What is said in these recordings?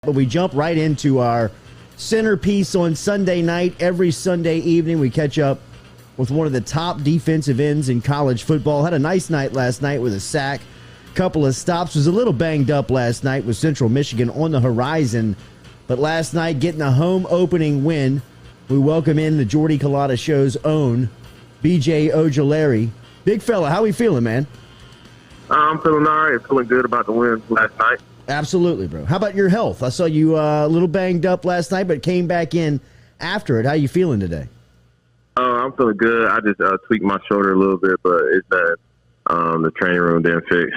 But we jump right into our centerpiece on Sunday night. Every Sunday evening, we catch up with one of the top defensive ends in college football. Had a nice night last night with a sack, couple of stops. Was a little banged up last night with Central Michigan on the horizon. But last night, getting a home opening win, we welcome in the Jordy Culotta Show's own BJ Ojulari. Big fella, how we feeling, man? I'm feeling all right. Feeling good about the win last night. Absolutely, bro. How about your health? I saw you a little banged up last night, but came back in after it. How you feeling today? I'm feeling good. I just tweaked my shoulder a little bit, but it's bad. The training room didn't fix.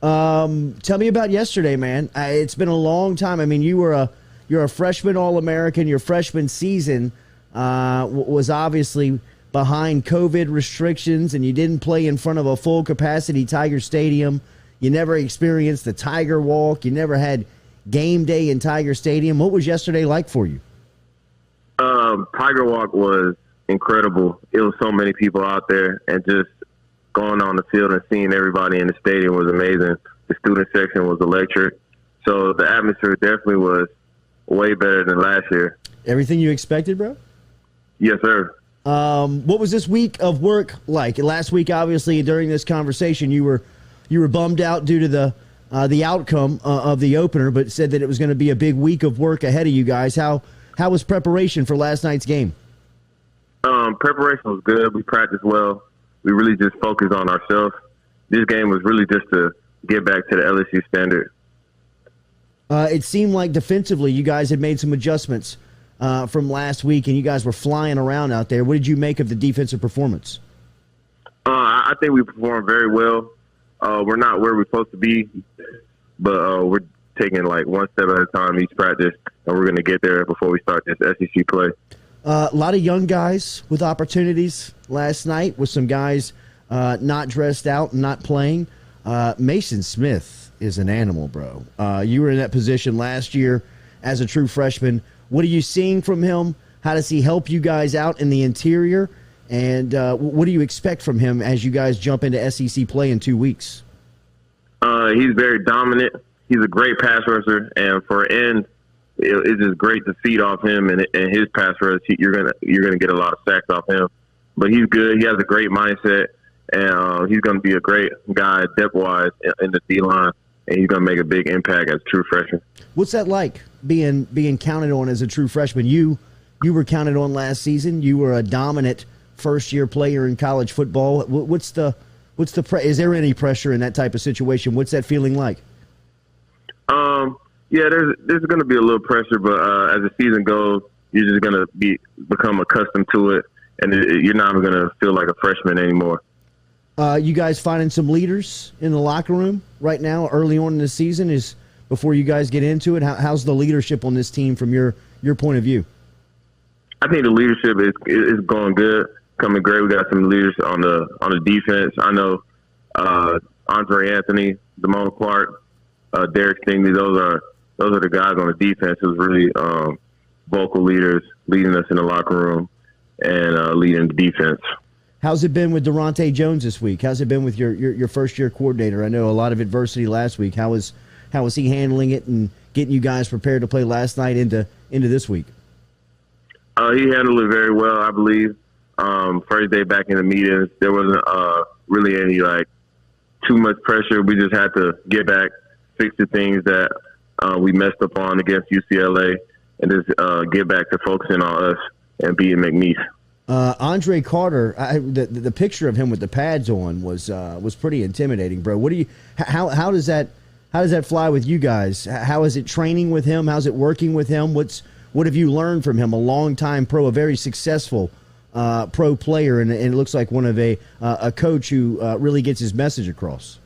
Tell me about yesterday, man. It's been a long time. I mean, you're a freshman All-American. Your freshman season was obviously behind COVID restrictions, and you didn't play in front of a full-capacity Tiger Stadium. You never experienced the Tiger Walk. You never had game day in Tiger Stadium. What was yesterday like for you? Tiger Walk was incredible. It was so many people out there, and just going on the field and seeing everybody in the stadium was amazing. The student section was electric. So the atmosphere definitely was way better than last year. Everything you expected, bro? Yes, sir. What was this week of work like? Last week, obviously, during this conversation, you were bummed out due to the outcome of the opener, but said that it was going to be a big week of work ahead of you guys. How was preparation for last night's game? Preparation was good. We practiced well. We really just focused on ourselves. This game was really just to get back to the LSU standard. It seemed like defensively you guys had made some adjustments from last week, and you guys were flying around out there. What did you make of the defensive performance? I think we performed very well. We're not where we're supposed to be, but we're taking like one step at a time each practice, and we're going to get there before we start this SEC play. A lot of young guys with opportunities last night, with some guys not dressed out and not playing. Mason Smith is an animal, bro. You were in that position last year as a true freshman. What are you seeing from him? How does he help you guys out in the interior? And what do you expect from him as you guys jump into SEC play in 2 weeks? He's very dominant. He's a great pass rusher, and for an end, it's just great to feed off him and his pass rush. You're gonna get a lot of sacks off him, but he's good. He has a great mindset, and he's gonna be a great guy depth wise in the D line, and he's gonna make a big impact as a true freshman. What's that like being counted on as a true freshman? You were counted on last season. You were a dominant first-year player in college football. Is there any pressure in that type of situation? What's that feeling like? Yeah, there's going to be a little pressure, but as the season goes, you're just going to become accustomed to it, and you're not going to feel like a freshman anymore. You guys finding some leaders in the locker room right now, early on in the season, is before you guys get into it? How's the leadership on this team from your point of view? I think the leadership is going good. Coming great. We got some leaders on the defense. I know Andre Anthony, Damone Clark, Derek Stingley. Those are the guys on the defense who's really vocal leaders, leading us in the locker room and leading the defense. How's it been with Daronte Jones this week? How's it been with your first year coordinator? I know a lot of adversity last week. How was he handling it and getting you guys prepared to play last night into this week? He handled it very well, I believe. First day back in the meetings, there wasn't really any too much pressure. We just had to get back, fix the things that we messed up on against UCLA, and just get back to focusing on us and beating McNeese. Andre Carter, the picture of him with the pads on was pretty intimidating, bro. How does that fly with you guys? How is it training with him? How's it working with him? What have you learned from him? A long-time pro, a very successful pro player, and it looks like one of a coach who really gets his message across.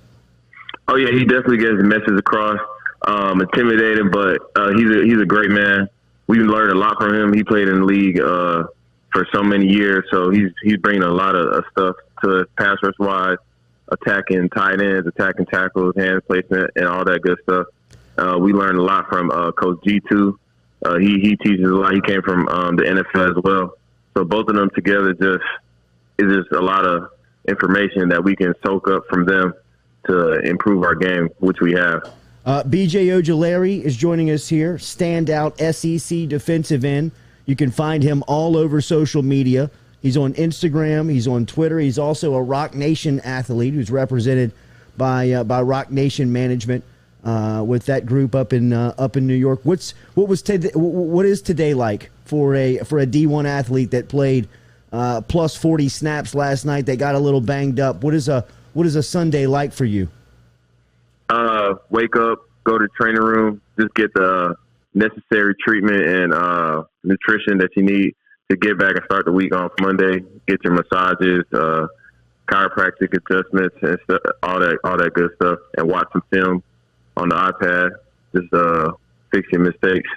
Oh yeah, he definitely gets his message across. Intimidating, but he's a great man. We've learned a lot from him. He played in the league for so many years, so he's bringing a lot of stuff to us, pass rush wise, attacking tight ends, attacking tackles, hand placement, and all that good stuff. We learned a lot from Coach G2. He teaches a lot. He came from the NFL as well. So both of them together is just a lot of information that we can soak up from them to improve our game, which we have. BJ Ojulari is joining us here, standout SEC defensive end. You can find him all over social media. He's on Instagram. He's on Twitter. He's also a Rock Nation athlete who's represented by Rock Nation Management with that group up in New York. What is today like for a D1 athlete that played plus 40 snaps last night? They got a little banged up. What is a Sunday like for you? Wake up, go to the training room, just get the necessary treatment and nutrition that you need to get back and start the week on Monday. Get your massages, chiropractic adjustments, and stuff, all that good stuff, and watch some film on the iPad. Just fix your mistakes.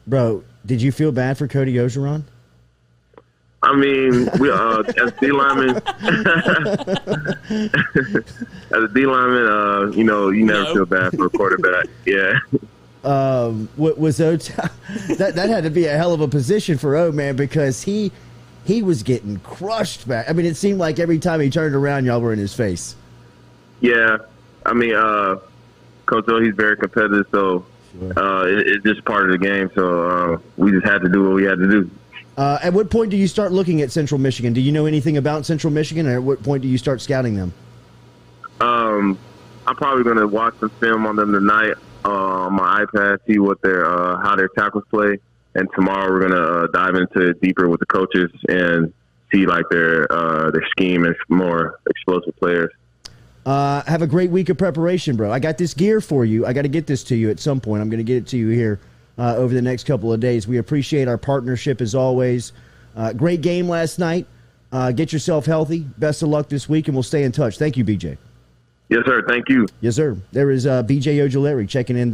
Bro, did you feel bad for Cody Ojulari? I mean, we as D linemen, you never feel bad for a quarterback. Yeah. What was that had to be a hell of a position for O, man, because he was getting crushed back. I mean, it seemed like every time he turned around, y'all were in his face. Yeah, I mean, Coach O, he's very competitive, so it's just part of the game. So we just had to do what we had to do. At what point do you start looking at Central Michigan? Do you know anything about Central Michigan, or at what point do you start scouting them? I'm probably going to watch some film on them tonight on my iPad, see what how their tackles play, and tomorrow we're going to dive into it deeper with the coaches and see like their scheme and more explosive players. Have a great week of preparation, bro. I got this gear for you. I got to get this to you at some point. I'm going to get it to you here over the next couple of days. We appreciate our partnership as always. Great game last night. Get yourself healthy. Best of luck this week, and we'll stay in touch. Thank you, BJ. Yes, sir. Thank you. Yes, sir. There is BJ Ojulari checking in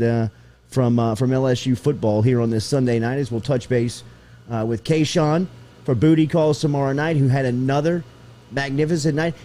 from LSU football here on this Sunday night as we'll touch base with Kayshawn for Booty Calls tomorrow night, who had another magnificent night.